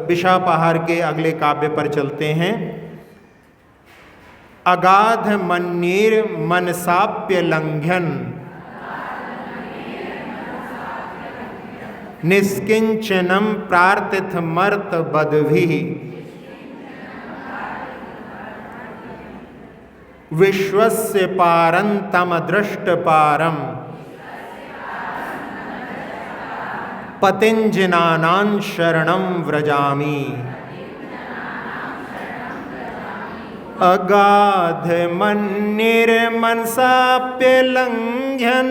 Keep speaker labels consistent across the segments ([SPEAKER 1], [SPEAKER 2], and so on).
[SPEAKER 1] विशापाहार के अगले काव्य पर चलते हैं। अगाध मन्येर मनसाप्य लंघ्यन निष्किंचनम प्रार्थित मर्त बदभि विश्वस्य पारंतम दृष्ट पारम पतिंजनानां शरणं व्रजामि। अगाध मन्येर मनसाप्य लंघ्यन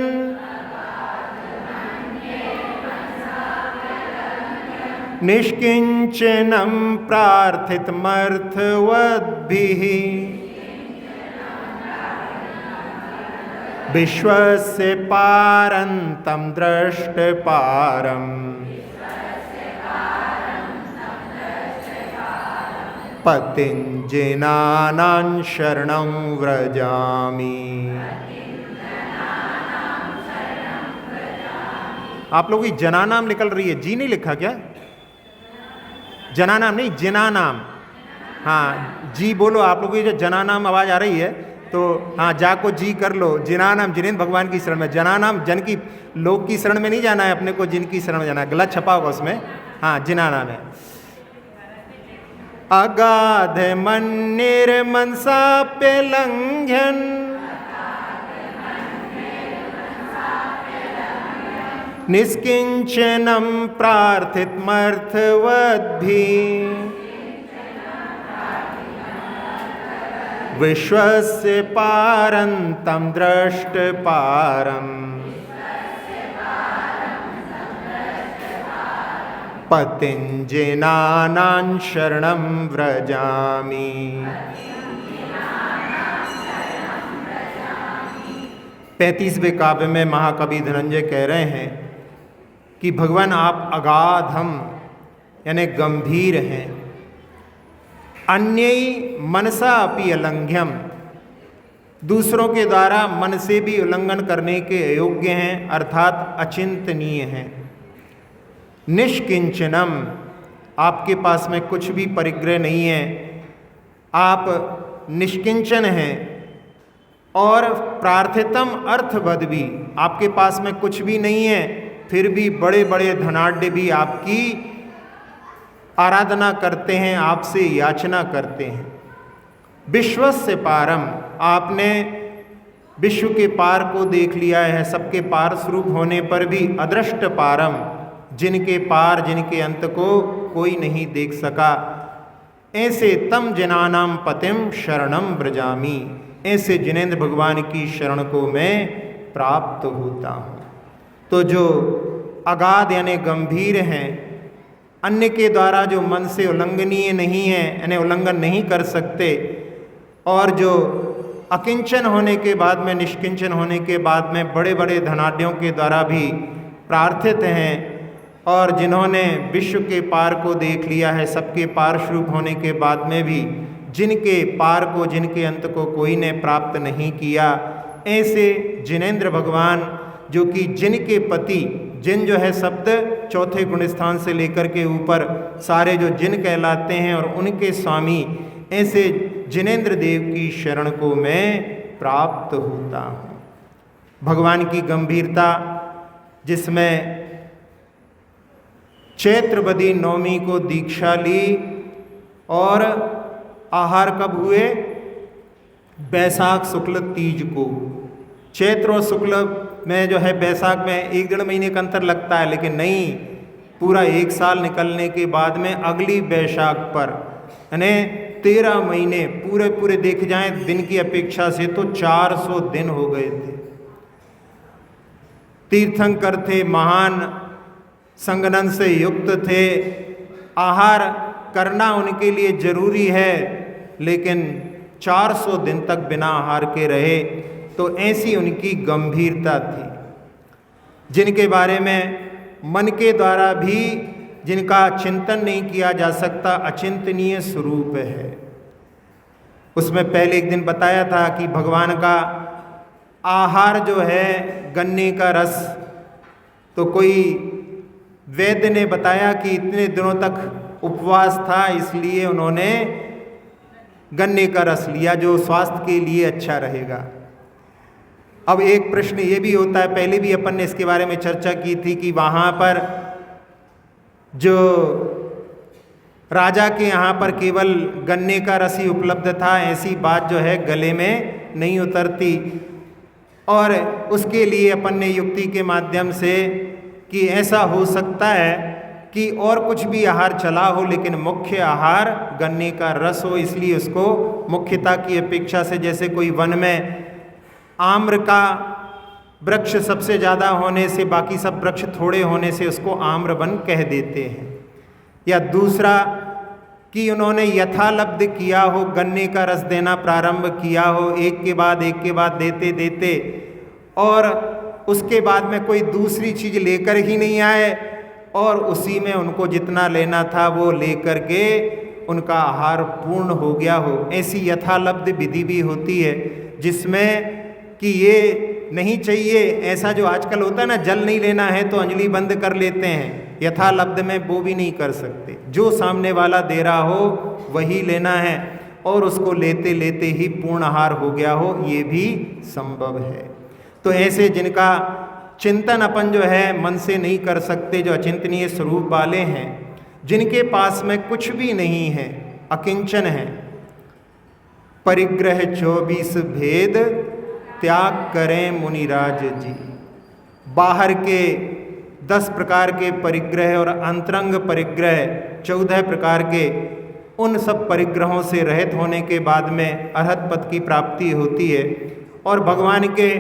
[SPEAKER 1] निष्किंचनं प्रार्थितमर्थवद्भिः विश्वस्य पारंतम दृष्ट पारम पतिंजनानां शरणं व्रजामि। आप लोगों की जना नाम निकल रही है, जी नहीं लिखा क्या? जना नाम नहीं, जिना नाम। हाँ जी बोलो। आप लोगों की जो जना नाम आवाज आ रही है तो हाँ जा को जी कर लो। जिना नाम जिनेन्द्र भगवान की शरण में, जना नाम जन की लोक की शरण में नहीं जाना है, अपने को जिनकी शरण में जाना है। गलत छपा होगा उसमें। हाँ जिना नाम है। अगाध मन्येर मनसाप्य लंघ्यन निष्किंचनं प्रार्थितमर्थवद्भिः विश्वस्य पारंतम दृष्ट पारम पतिंजनानां शरणं व्रजामि। 35वें काव्य में महाकवि धनंजय कह रहे हैं कि भगवान आप अगाधम यानी गंभीर हैं, अन्यै मनसा अपि अलंघ्यम दूसरों के द्वारा मन से भी उल्लंघन करने के अयोग्य हैं, अर्थात अचिंतनीय हैं। निष्किंचनम आपके पास में कुछ भी परिग्रह नहीं है, आप निष्किंचन हैं। और प्रार्थितम अर्थवद भी आपके पास में कुछ भी नहीं है, फिर भी बड़े बड़े धनाढ्य भी आपकी आराधना करते हैं, आपसे याचना करते हैं। विश्वस्य पारम आपने विश्व के पार को देख लिया है, सबके पार स्वरूप होने पर भी अदृष्ट पारम जिनके पार जिनके अंत को कोई नहीं देख सका, ऐसे तम जनानां पतिम शरणम व्रजामि, ऐसे जिनेन्द्र भगवान की शरण को मैं प्राप्त होता हूँ। तो जो अगाध यानी गंभीर हैं, अन्य के द्वारा जो मन से उल्लंघनीय नहीं है यानी उल्लंघन नहीं कर सकते, और जो अकिंचन होने के बाद में निष्किंचन होने के बाद में बड़े बड़े धनाढ्यों के द्वारा भी प्रार्थित हैं, और जिन्होंने विश्व के पार को देख लिया है, सबके पार स्वरूप होने के बाद में भी जिनके पार को जिनके अंत को कोई ने प्राप्त नहीं किया, ऐसे जिनेन्द्र भगवान जो कि जिनके पति, जिन जो है शब्द चौथे गुण स्थान से लेकर के ऊपर सारे जो जिन कहलाते हैं, और उनके स्वामी ऐसे जिनेन्द्र देव की शरण को मैं प्राप्त होता हूँ। भगवान की गंभीरता, जिसमें चैत्रवदी नवमी को दीक्षा ली और आहार कब हुए? बैसाख शुक्ल तीज को। चैत्र और शुक्ल में जो है बैसाख में 1-1.5 महीने का अंतर लगता है, लेकिन नहीं, पूरा 1 साल निकलने के बाद में अगली बैसाख पर यानी 13 महीने पूरे देख जाएं दिन की अपेक्षा से तो 400 दिन हो गए थे। तीर्थंकर थे, महान संगनन से युक्त थे, आहार करना उनके लिए जरूरी है, लेकिन 400 दिन तक बिना आहार के रहे। तो ऐसी उनकी गंभीरता थी, जिनके बारे में मन के द्वारा भी जिनका चिंतन नहीं किया जा सकता, अचिंतनीय स्वरूप है। उसमें पहले एक दिन बताया था कि भगवान का आहार जो है गन्ने का रस, तो कोई वैद्य ने बताया कि इतने दिनों तक उपवास था, इसलिए उन्होंने गन्ने का रस लिया जो स्वास्थ्य के लिए अच्छा रहेगा। अब एक प्रश्न ये भी होता है, पहले भी अपन ने इसके बारे में चर्चा की थी कि वहाँ पर जो राजा के यहाँ पर केवल गन्ने का रस ही उपलब्ध था, ऐसी बात जो है गले में नहीं उतरती। और उसके लिए अपन ने युक्ति के माध्यम से कि ऐसा हो सकता है कि और कुछ भी आहार चला हो लेकिन मुख्य आहार गन्ने का रस हो, इसलिए उसको मुख्यता की अपेक्षा से, जैसे कोई वन में आम्र का वृक्ष सबसे ज़्यादा होने से बाकी सब वृक्ष थोड़े होने से उसको आम्र वन कह देते हैं। या दूसरा कि उन्होंने यथालब्ध किया हो, गन्ने का रस देना प्रारंभ किया हो, एक के बाद देते देते, और उसके बाद में कोई दूसरी चीज़ लेकर ही नहीं आए और उसी में उनको जितना लेना था वो लेकर के उनका आहार पूर्ण हो गया हो। ऐसी यथालब्ध विधि भी होती है जिसमें कि ये नहीं चाहिए, ऐसा जो आजकल होता है ना, जल नहीं लेना है तो अंजलि बंद कर लेते हैं, यथालब्ध में वो भी नहीं कर सकते। जो सामने वाला दे रहा हो वही लेना है और उसको लेते लेते ही पूर्ण आहार हो गया हो, ये भी संभव है। तो ऐसे जिनका चिंतन अपन जो है मन से नहीं कर सकते, जो अचिंतनीय स्वरूप वाले हैं, जिनके पास में कुछ भी नहीं है, अकिंचन है, परिग्रह 24 भेद त्याग करें मुनिराज जी। बाहर के 10 प्रकार के परिग्रह और अंतरंग परिग्रह 14 प्रकार के, उन सब परिग्रहों से रहित होने के बाद में अरहत पद की प्राप्ति होती है। और भगवान के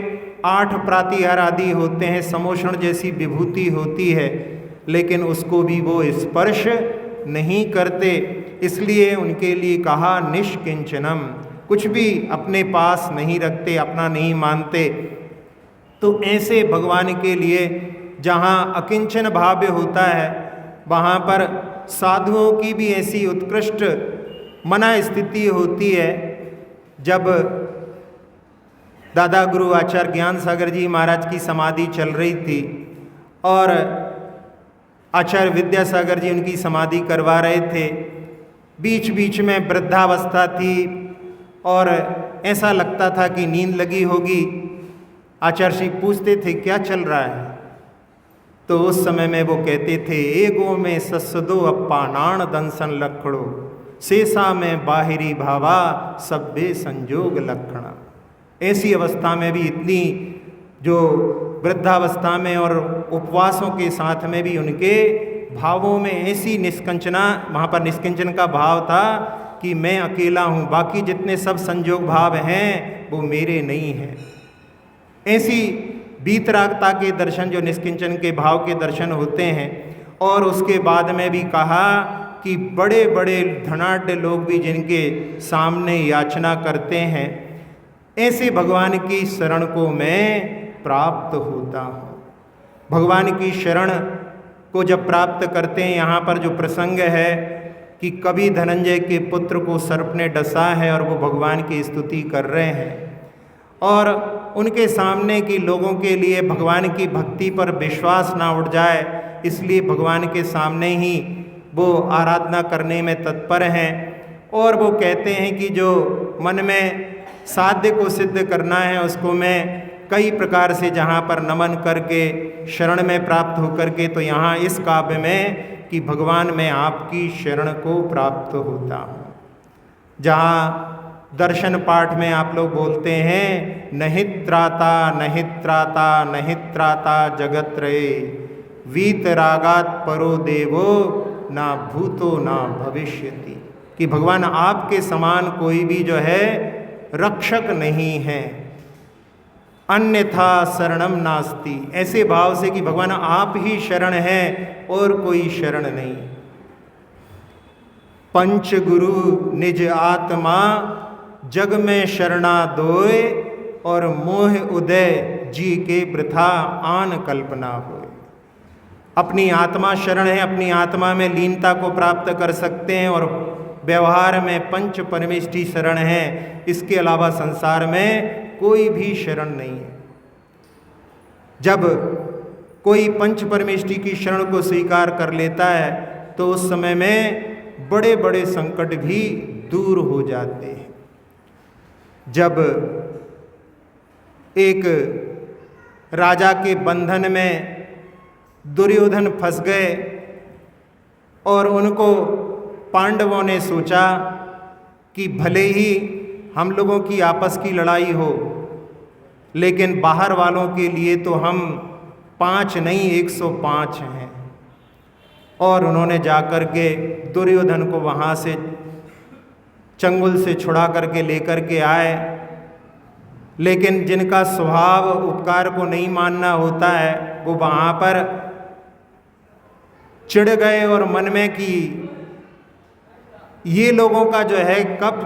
[SPEAKER 1] 8 प्रातिहार आदि होते हैं, समोषण जैसी विभूति होती है, लेकिन उसको भी वो स्पर्श नहीं करते, इसलिए उनके लिए कहा निष्किंचनम, कुछ भी अपने पास नहीं रखते, अपना नहीं मानते। तो ऐसे भगवान के लिए जहाँ अकिंचन भाव्य होता है, वहाँ पर साधुओं की भी ऐसी उत्कृष्ट मना स्थिति होती है। जब दादा गुरु आचार्य ज्ञान सागर जी महाराज की समाधि चल रही थी और आचार्य विद्यासागर जी उनकी समाधि करवा रहे थे, बीच बीच में वृद्धावस्था थी और ऐसा लगता था कि नींद लगी होगी। आचार्य जी पूछते थे क्या चल रहा है, तो उस समय में वो कहते थे, एगो में ससदो अप्पानाण दंसन लखड़ो, शेषा में बाहिरी भावा सब्बे संजोग लक्षणा। ऐसी अवस्था में भी, इतनी जो वृद्धावस्था में और उपवासों के साथ में भी उनके भावों में ऐसी निष्कंचना, वहाँ पर निष्किंचन का भाव था कि मैं अकेला हूँ, बाकी जितने सब संजोग भाव हैं वो मेरे नहीं हैं। ऐसी बीतरागता के दर्शन, जो निष्किंचन के भाव के दर्शन होते हैं। और उसके बाद में भी कहा कि बड़े बड़े धनाढ्य लोग भी जिनके सामने याचना करते हैं, ऐसे भगवान की शरण को मैं प्राप्त होता हूँ। भगवान की शरण को जब प्राप्त करते हैं, यहाँ पर जो प्रसंग है कि कभी धनंजय के पुत्र को सर्प ने डसा है और वो भगवान की स्तुति कर रहे हैं, और उनके सामने की लोगों के लिए भगवान की भक्ति पर विश्वास ना उठ जाए, इसलिए भगवान के सामने ही वो आराधना करने में तत्पर हैं। और वो कहते हैं कि जो मन में साध्य को सिद्ध करना है उसको मैं कई प्रकार से जहाँ पर नमन करके शरण में प्राप्त होकर के, तो यहाँ इस काव्य में कि भगवान मैं आपकी शरण को प्राप्त होता हूँ। जहाँ दर्शन पाठ में आप लोग बोलते हैं, नहित्राता नहित्राता नहित्राता जगत्रये, वीतरागात परो देवो ना भूतो ना भविष्यति, कि भगवान आपके समान कोई भी जो है रक्षक नहीं है, अन्यथा शरणम नास्ति, ऐसे भाव से कि भगवान आप ही शरण हैं और कोई शरण नहीं। पंच गुरु निज आत्मा जग में शरणा दोए, और मोह उदय जी के वृथा आन कल्पना होए। अपनी आत्मा शरण है, अपनी आत्मा में लीनता को प्राप्त कर सकते हैं, और व्यवहार में पंच परमेष्टि शरण है, इसके अलावा संसार में कोई भी शरण नहीं है। जब कोई पंच परमेष्टि की शरण को स्वीकार कर लेता है तो उस समय में बड़े बड़े संकट भी दूर हो जाते हैं। जब एक राजा के बंधन में दुर्योधन फंस गए और उनको पांडवों ने सोचा कि भले ही हम लोगों की आपस की लड़ाई हो, लेकिन बाहर वालों के लिए तो हम 5 नहीं 105 हैं। और उन्होंने जाकर के दुर्योधन को वहाँ से चंगुल से छुड़ा करके लेकर के आए। लेकिन जिनका स्वभाव उपकार को नहीं मानना होता है वो वहाँ पर चिढ़ गए और मन में कि ये लोगों का जो है कब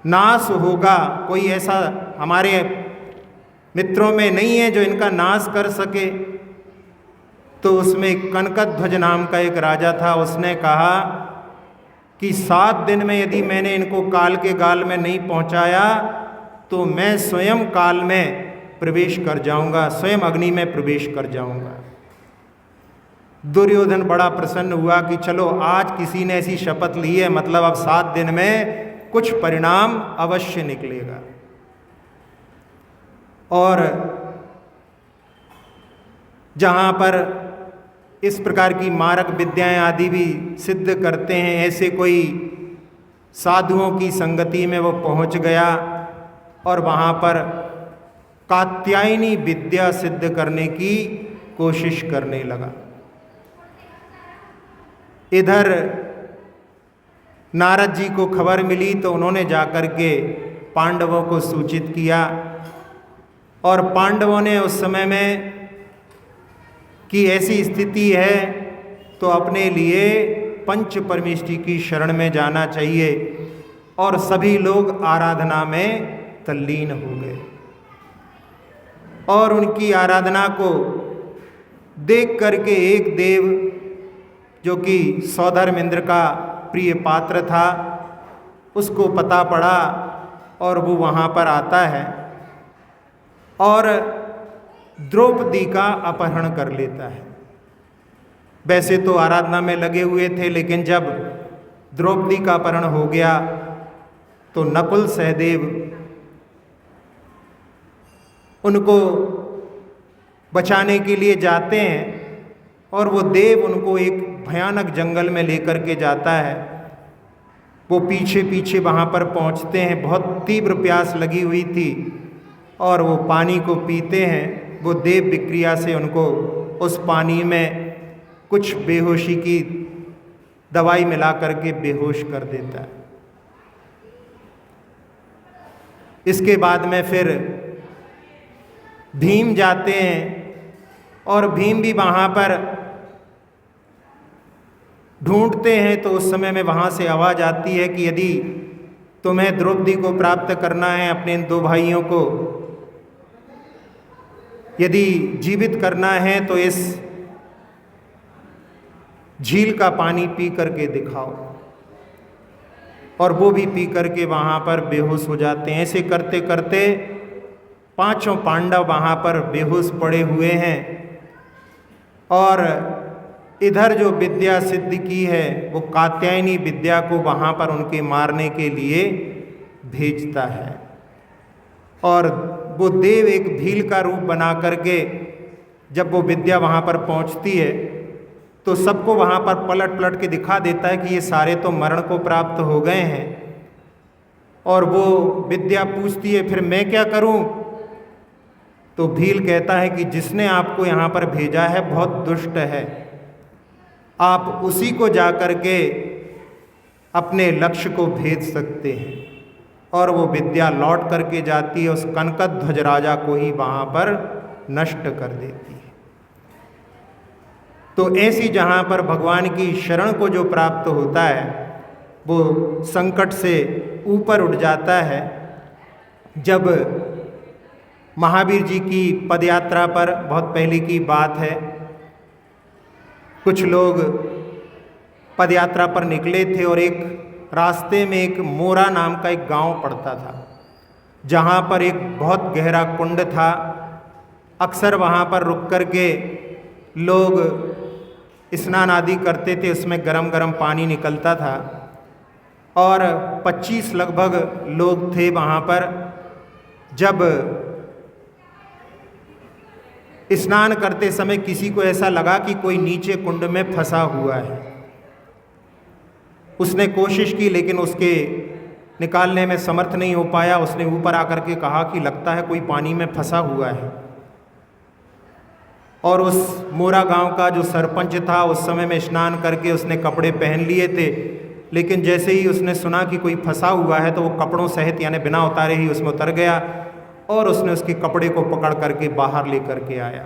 [SPEAKER 1] नाश होगा, कोई ऐसा हमारे मित्रों में नहीं है जो इनका नाश कर सके। तो उसमें कनकध्वज नाम का एक राजा था, उसने कहा कि 7 दिन में यदि मैंने इनको काल के गाल में नहीं पहुंचाया तो मैं स्वयं काल में प्रवेश कर जाऊंगा, स्वयं अग्नि में प्रवेश कर जाऊंगा। दुर्योधन बड़ा प्रसन्न हुआ कि चलो आज किसी ने ऐसी शपथ ली है, मतलब अब 7 दिन में कुछ परिणाम अवश्य निकलेगा। और जहाँ पर इस प्रकार की मारक विद्याएं आदि भी सिद्ध करते हैं, ऐसे कोई साधुओं की संगति में वो पहुँच गया और वहाँ पर कात्यायनी विद्या सिद्ध करने की कोशिश करने लगा। इधर नारद जी को खबर मिली तो उन्होंने जाकर के पांडवों को सूचित किया और पांडवों ने उस समय में कि ऐसी स्थिति है तो अपने लिए पंच परमेष्टि की शरण में जाना चाहिए और सभी लोग आराधना में तल्लीन हो गए और उनकी आराधना को देख करके एक देव जो कि सौधर्म इंद्र का प्रिय पात्र था उसको पता पड़ा और वो वहाँ पर आता है और द्रौपदी का अपहरण कर लेता है। वैसे तो आराधना में लगे हुए थे, लेकिन जब द्रौपदी का अपहरण हो गया तो नकुल सहदेव उनको बचाने के लिए जाते हैं और वो देव उनको एक भयानक जंगल में लेकर के जाता है। वो पीछे पीछे वहाँ पर पहुँचते हैं, बहुत तीव्र प्यास लगी हुई थी और वो पानी को पीते हैं। वो देव विक्रिया से उनको उस पानी में कुछ बेहोशी की दवाई मिला करके बेहोश कर देता है। इसके बाद में फिर भीम जाते हैं और भीम भी वहाँ पर ढूंढते हैं तो उस समय में वहाँ से आवाज़ आती है कि यदि तुम्हें द्रौपदी को प्राप्त करना है, अपने इन 2 भाइयों को यदि जीवित करना है तो इस झील का पानी पी करके दिखाओ। और वो भी पी करके वहाँ पर बेहोश हो जाते हैं। ऐसे करते करते 5 पांडव वहाँ पर बेहोश पड़े हुए हैं और इधर जो विद्या सिद्ध की है वो कात्यायनी विद्या को वहाँ पर उनके मारने के लिए भेजता है। और वो देव एक भील का रूप बना करके जब वो विद्या वहाँ पर पहुँचती है तो सबको वहाँ पर पलट पलट के दिखा देता है कि ये सारे तो मरण को प्राप्त हो गए हैं। और वो विद्या पूछती है फिर मैं क्या करूँ? तो भील कहता है कि जिसने आपको यहाँ पर भेजा है बहुत दुष्ट है, आप उसी को जा कर के अपने लक्ष्य को भेज सकते हैं। और वो विद्या लौट करके जाती है, उस कनकध्वज राजा को ही वहाँ पर नष्ट कर देती है। तो ऐसी जहाँ पर भगवान की शरण को जो प्राप्त होता है वो संकट से ऊपर उठ जाता है। जब महावीर जी की पदयात्रा पर, बहुत पहले की बात है, कुछ लोग पदयात्रा पर निकले थे और एक रास्ते में एक मोरा नाम का एक गांव पड़ता था, जहां पर एक बहुत गहरा कुंड था अक्सर वहाँ पर रुक कर के लोग स्नान आदि करते थे, उसमें गरम गरम पानी निकलता था और 25 लगभग लोग थे वहाँ पर। जब स्नान करते समय किसी को ऐसा लगा कि कोई नीचे कुंड में फंसा हुआ है। उसने कोशिश की लेकिन उसके निकालने में समर्थ नहीं हो पाया। उसने ऊपर आकर के कहा कि लगता है कोई पानी में फंसा हुआ है। और उस मोरा गांव का जो सरपंच था उस समय में स्नान करके उसने कपड़े पहन लिए थे, लेकिन जैसे ही उसने सुना कि कोई फंसा हुआ है तो वो कपड़ों सहित यानी बिना उतारे ही उसमें उतर गया और उसने उसके कपड़े को पकड़ करके बाहर लेकर के आया।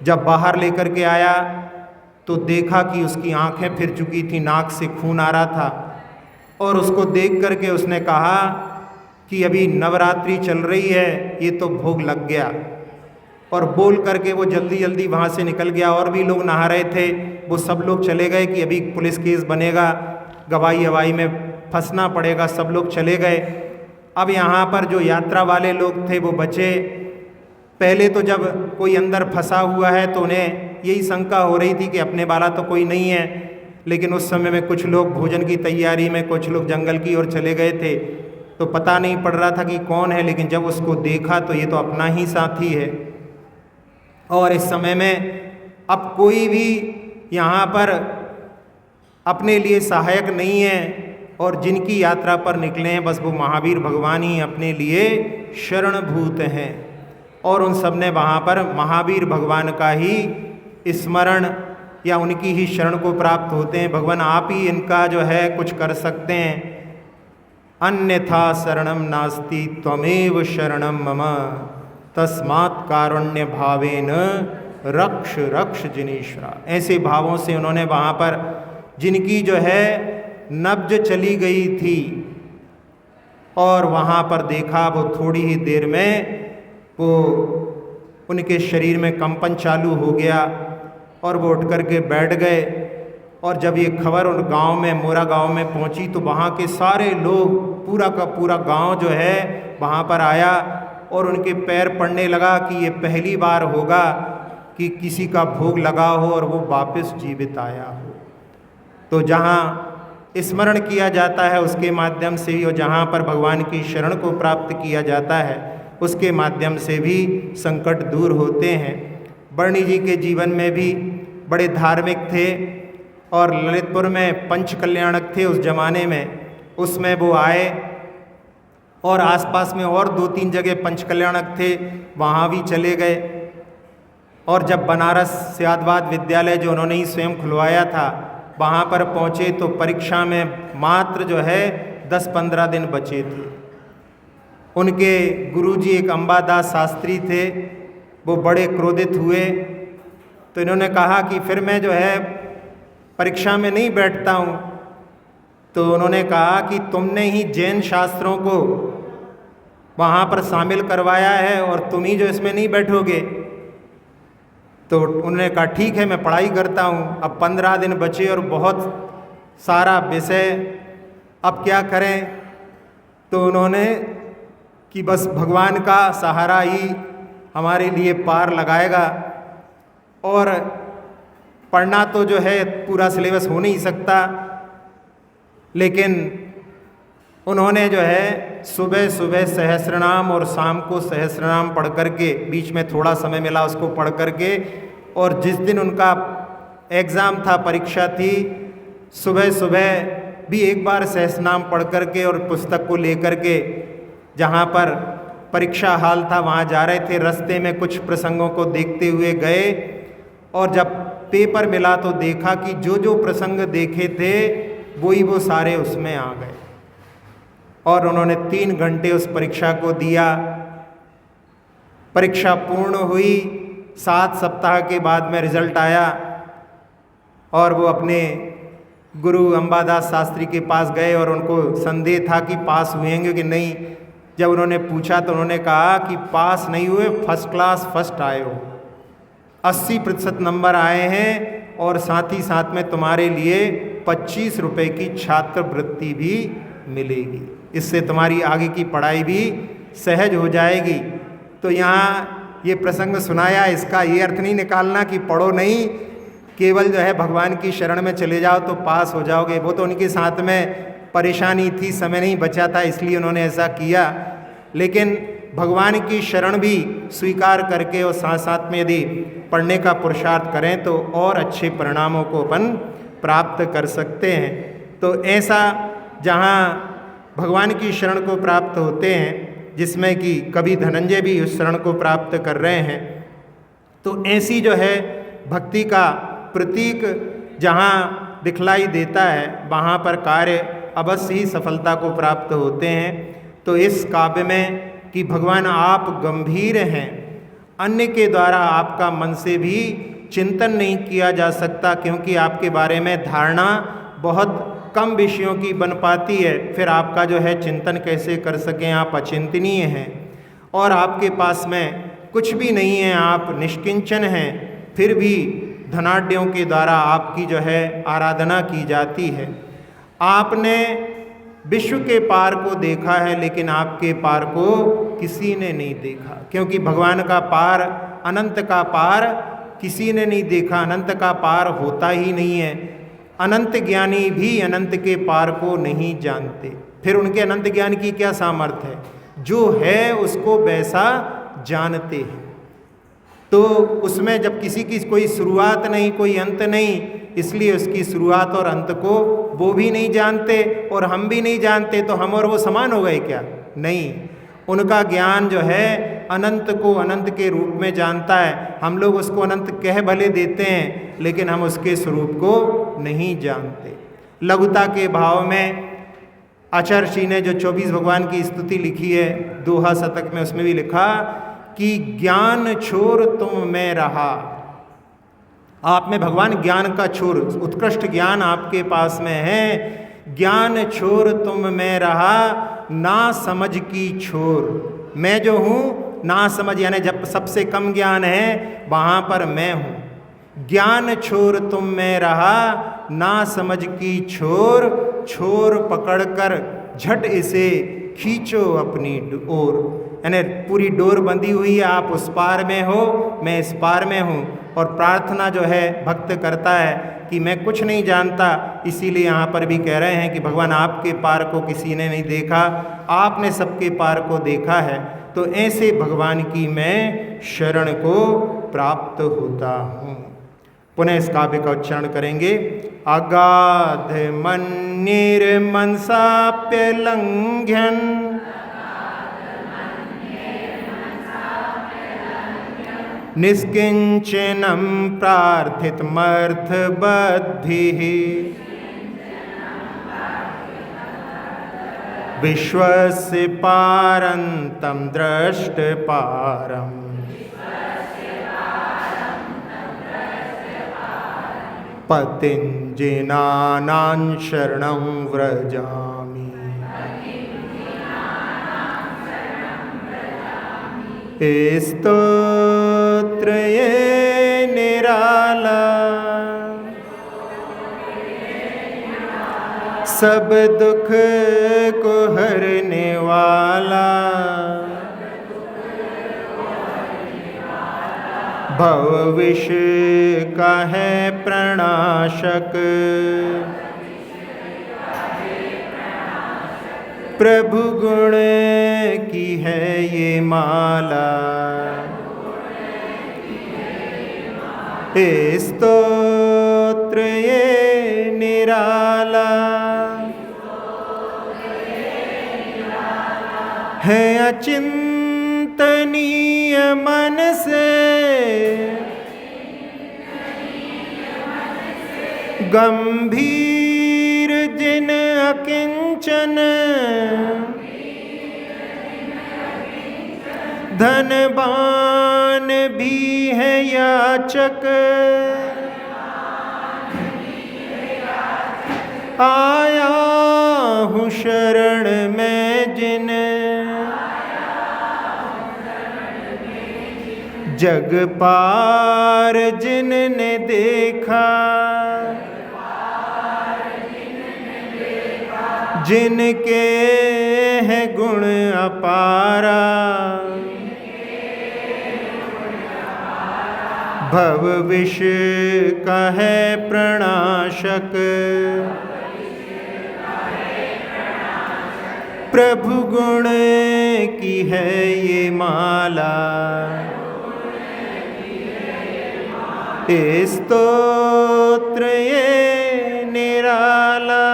[SPEAKER 1] जब बाहर लेकर के आया तो देखा कि उसकी आंखें फिर चुकी थी, नाक से खून आ रहा था। और उसको देख करके उसने कहा कि अभी नवरात्रि चल रही है, ये तो भोग लग गया। और बोल करके वो जल्दी जल्दी वहाँ से निकल गया। और भी लोग नहा रहे थे, वो सब लोग चले गए कि अभी पुलिस केस बनेगा, गवाही हवाई में फंसना पड़ेगा, सब लोग चले गए। अब यहाँ पर जो यात्रा वाले लोग थे वो बचे। पहले तो जब कोई अंदर फंसा हुआ है तो उन्हें यही शंका हो रही थी कि अपने वाला तो कोई नहीं है, लेकिन उस समय में कुछ लोग भोजन की तैयारी में, कुछ लोग जंगल की ओर चले गए थे, तो पता नहीं पड़ रहा था कि कौन है। लेकिन जब उसको देखा तो ये तो अपना ही साथी है। और इस समय में अब कोई भी यहाँ पर अपने लिए सहायक नहीं है और जिनकी यात्रा पर निकले हैं बस वो महावीर भगवान ही अपने लिए शरणभूत हैं। और उन सब ने वहाँ पर महावीर भगवान का ही स्मरण या उनकी ही शरण को प्राप्त होते हैं। भगवान आप ही इनका जो है कुछ कर सकते हैं। अन्यथा शरणम नास्ति त्वमेव शरणम मम तस्मात् कारुण्य भावेन रक्ष रक्ष जिनेश्वरा। ऐसे भावों से उन्होंने वहाँ पर जिनकी जो है नब्ज चली गई थी और वहाँ पर देखा वो थोड़ी ही देर में वो उनके शरीर में कंपन चालू हो गया और वो उठ कर के बैठ गए। और जब ये खबर उन गांव में, मोरा गांव में पहुंची तो वहाँ के सारे लोग, पूरा का पूरा गांव जो है वहाँ पर आया और उनके पैर पड़ने लगा कि ये पहली बार होगा कि किसी का भोग लगा हो और वो वापस जीवित आया हो। तो जहाँ स्मरण किया जाता है उसके माध्यम से ही, और जहाँ पर भगवान की शरण को प्राप्त किया जाता है उसके माध्यम से भी संकट दूर होते हैं। बरनी जी के जीवन में भी बड़े धार्मिक थे और ललितपुर में पंच कल्याणक थे उस जमाने में, उसमें वो आए और आसपास में और 2-3 जगह पंच कल्याणक थे, वहाँ भी चले गए। और जब बनारस स्यादवाद विद्यालय जो उन्होंने ही स्वयं खुलवाया था वहाँ पर पहुँचे तो परीक्षा में मात्र जो है 10-15 दिन बचे थे। उनके गुरुजी एक अंबादास शास्त्री थे, वो बड़े क्रोधित हुए। तो इन्होंने कहा कि फिर मैं जो है परीक्षा में नहीं बैठता हूँ। तो उन्होंने कहा कि तुमने ही जैन शास्त्रों को वहाँ पर शामिल करवाया है और तुम ही जो इसमें नहीं बैठोगे। तो उन्होंने कहा ठीक है मैं पढ़ाई करता हूँ। अब 15 दिन बचे और बहुत सारा विषय, अब क्या करें। तो उन्होंने कि बस भगवान का सहारा ही हमारे लिए पार लगाएगा, और पढ़ना तो जो है पूरा सिलेबस हो नहीं सकता, लेकिन उन्होंने जो है सुबह सुबह सहस्रनाम और शाम को सहस्रनाम पढ़ करके, बीच में थोड़ा समय मिला उसको पढ़ करके, और जिस दिन उनका एग्ज़ाम था, परीक्षा थी, सुबह सुबह भी एक बार सहस्रनाम पढ़ करके और पुस्तक को लेकर के जहाँ पर परीक्षा हाल था वहाँ जा रहे थे। रास्ते में कुछ प्रसंगों को देखते हुए गए और जब पेपर मिला तो देखा कि जो जो प्रसंग देखे थे वही वो सारे उसमें आ गए। और उन्होंने 3 घंटे उस परीक्षा को दिया। परीक्षा पूर्ण हुई, 7 सप्ताह के बाद में रिजल्ट आया और वो अपने गुरु अंबादास शास्त्री के पास गए और उनको संदेह था कि पास हुएंगे कि नहीं। जब उन्होंने पूछा तो उन्होंने कहा कि पास नहीं हुए, फर्स्ट क्लास फर्स्ट आए हो, 80% नंबर आए हैं और साथ ही साथ में तुम्हारे लिए 25 रुपये की छात्रवृत्ति भी मिलेगी। इससे तुम्हारी आगे की पढ़ाई भी सहज हो जाएगी। तो यहाँ ये प्रसंग सुनाया, इसका ये अर्थ नहीं निकालना कि पढ़ो नहीं, केवल जो है भगवान की शरण में चले जाओ तो पास हो जाओगे। वो तो उनके साथ में परेशानी थी, समय नहीं बचा था, इसलिए उन्होंने ऐसा किया। लेकिन भगवान की शरण भी स्वीकार करके और साथ साथ में यदि पढ़ने का पुरुषार्थ करें तो और अच्छे परिणामों को अपन प्राप्त कर सकते हैं। तो ऐसा जहाँ भगवान की शरण को प्राप्त होते हैं, जिसमें कि कवि धनंजय भी उस शरण को प्राप्त कर रहे हैं, तो ऐसी जो है भक्ति का प्रतीक जहाँ दिखलाई देता है, वहाँ पर कार्य अवश्य ही सफलता को प्राप्त होते हैं। तो इस काव्य में कि भगवान आप गंभीर हैं, अन्य के द्वारा आपका मन से भी चिंतन नहीं किया जा सकता, क्योंकि आपके बारे में धारणा बहुत कम विषयों की बन पाती है। फिर आपका जो है चिंतन कैसे कर सकें, आप अचिंतनीय हैं और आपके पास में कुछ भी नहीं है, आप निष्किंचन हैं, फिर भी धनाढ्यों के द्वारा आपकी जो है आराधना की जाती है। आपने विश्व के पार को देखा है, लेकिन आपके पार को किसी ने नहीं देखा, क्योंकि भगवान का पार, अनंत का पार किसी ने नहीं देखा, अनंत का पार होता ही नहीं है। अनंत ज्ञानी भी अनंत के पार को नहीं जानते, फिर उनके अनंत ज्ञान की क्या सामर्थ्य है? जो है उसको वैसा जानते हैं। तो उसमें जब किसी की कोई शुरुआत नहीं, कोई अंत नहीं, इसलिए उसकी शुरुआत और अंत को वो भी नहीं जानते और हम भी नहीं जानते, तो हम और वो समान हो गए क्या? नहीं, उनका ज्ञान जो है अनंत को अनंत के रूप में जानता है। हम लोग उसको अनंत कह भले देते हैं, लेकिन हम उसके स्वरूप को नहीं जानते। लघुता के भाव में आचार्य श्री ने जो 24 भगवान की स्तुति लिखी है दोहा शतक में, उसमें भी लिखा कि ज्ञान छोर तुम में रहा। आप में भगवान ज्ञान का छोर, उत्कृष्ट ज्ञान आपके पास में है। ज्ञान छोर तुम में रहा, ना समझ की छोर। मैं जो हूँ ना समझ, यानी जब सबसे कम ज्ञान है वहाँ पर मैं हूँ। ज्ञान छोर तुम में रहा, ना समझ की छोर। छोर पकड़कर झट इसे खींचो अपनी ओर। यानी पूरी डोर बंधी हुई है, आप उस पार में हो, मैं इस पार में हूँ। और प्रार्थना जो है भक्त करता है कि मैं कुछ नहीं जानता, इसीलिए यहाँ पर भी कह रहे हैं कि भगवान आपके पार को किसी ने नहीं देखा, आपने सबके पार को देखा है। तो ऐसे भगवान की मैं शरण को प्राप्त होता हूँ। पुनः इस काव्य का उच्चारण करेंगे। अगाध मन्निर मनसाप्य लंघ्यन, निष्किंचनम प्रार्थितमर्थ बद्धिः, विश्वस्य पारंतम दृष्ट पारम। पतिं जिनानां शरणं व्रजामि। स्तोत्र ये निराला, सब दुख को हरने वाला। भव विष का है प्रणाशक, प्रभु गुण की है ये माला। स्तोत्र ये निराला, है अचिंतनीय मन से, गंभीर जिन अकिंचन। धनवान भी है याचक, आया हूँ शरण में जिन। जग पार जिनने देखा, जिनके है गुण अपारा। भव विष का है प्रणाशक, प्रभु गुण की है ये माला, स्तोत्र ये निराला।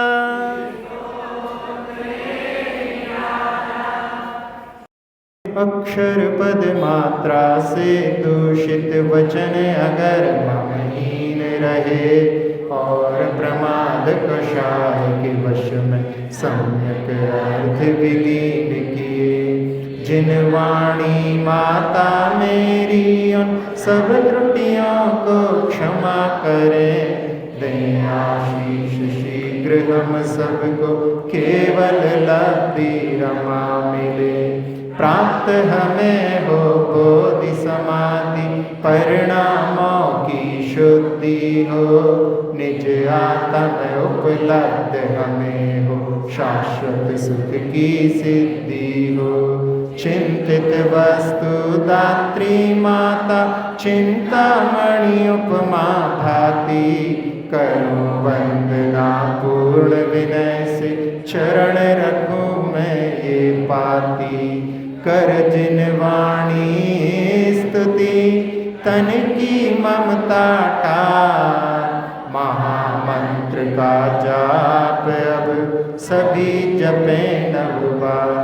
[SPEAKER 1] अक्षर पद मात्रा से दूषित वचन अगर ममहीन रहे, और प्रमाद कषाय के वश में सम्यक अर्थ विलीन किए। जिन वाणी माता मेरी उन सब त्रुटियों को क्षमा करें, दें आशीष शीघ्र हम सबको केवल लब्धि रमा मिले। प्राप्त हमें हो बोधि समाधि, परिणामों की शुद्धि हो, निज आत्म उपलब्ध हमें हो, शाश्वत सुख की सिद्धि हो। चिंतित वस्तु दात्री माता, चिंतामणि उपमा भाती, करूं वंदना पूर्ण विनय से, चरण रखूं मैं ये पाती। कर जिन वाणी स्तुति, तन की ममता टार, महामंत्र का जाप अब सभी जपे नव बार।